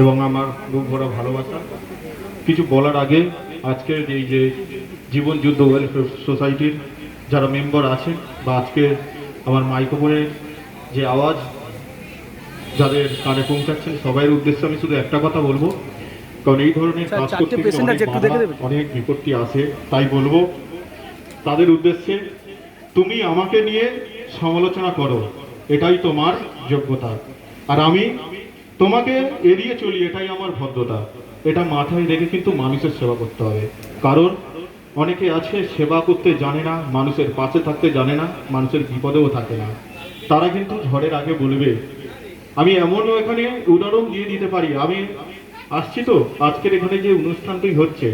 এবং আমার বুক ভরা ভালোবাসা। কিছু বলার আগে আজকের এই যে জীবন যুদ্ধ ওয়েলফেয়ার সোসাইটির যারা মেম্বার আছেন বা আজকে আমার মাইক্রোফোনের যে আওয়াজ যাদের কানে পৌঁছাচ্ছেন সবাইয়ের উদ্দেশ্যে আমি শুধু একটা কথা বলবো, কারণ এই ধরনের কাজ করতে অনেক বিপত্তি আসে, তাই বলবো তাদের উদ্দেশ্যে, তুমি আমাকে নিয়ে সমালোচনা করো, এটাই তোমার যোগ্যতা, আর আমি তোমাকে এড়িয়ে চলি, এটাই আমার ভদ্রতা। এটা মাথায় রেখে কিন্তু মানুষের সেবা করতে হবে, কারণ অনেকে আছে সেবা করতে জানে না, মানুষের পাশে থাকতে জানে না, মানুষের বিপদেও থাকে না। তারা কিন্তু ঝড়ের আগে বলবে। আমি এমনও এখানে উদাহরণ দিয়ে দিতে পারি, আমি আসছি তো আজকের এখানে যে অনুষ্ঠানটি হচ্ছে,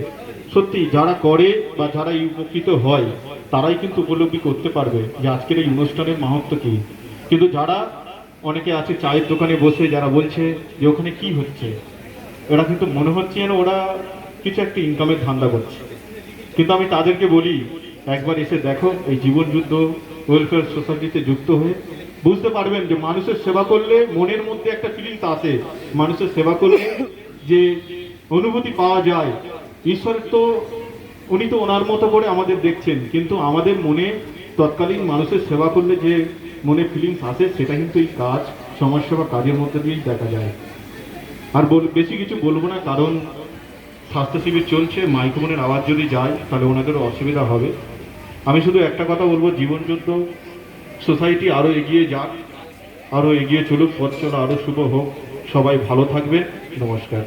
সত্যি যারা করে বা যারা এই উপকৃত হয় তারাই কিন্তু উপলব্ধি করতে পারবে যে আজকের এই অনুষ্ঠানের মাহাত্ম্য কী। কিন্তু যারা অনেকে আছে চায়ের দোকানে বসে যারা বলছে যে ওখানে কি হচ্ছে, এরা কিন্তু মনে হচ্ছে যেন ওরা কিছু একটা ইনকামের ধান্দা করছে। কিন্তু আমি তাদেরকে বলি একবার এসে দেখো এই জীবন যুদ্ধ ওয়েলফেয়ার সোসাইটিতে যুক্ত হয়ে বুঝতে পারবেন যে মানুষের সেবা করলে মনের মধ্যে একটা ফিলিংস আসে, মানুষের সেবা করলে যে অনুভূতি পাওয়া যায়। ঈশ্বর তো উনি তো ওনার মতো করে আমাদের দেখছেন, কিন্তু আমাদের মনে তৎকালীন মানুষের সেবা করলে যে মনে ফিলিংস আসে সেটা কিন্তু এই কাজ সমাজসেবা কাজের মধ্যে দিয়েই দেখা যায়। আর বেশি কিছু বলবো না, কারণ স্বাস্থ্য শিবির চলছে, মাইক্রোফোনের আওয়াজ যদি যায় তাহলে ওনাদেরও অসুবিধা হবে। আমি শুধু একটা কথা বলবো, জীবনযুদ্ধ সোসাইটি আরও এগিয়ে যাক, আরও এগিয়ে চলুক, পথ চলা আরও শুভ হোক। সবাই ভালো থাকবে। নমস্কার।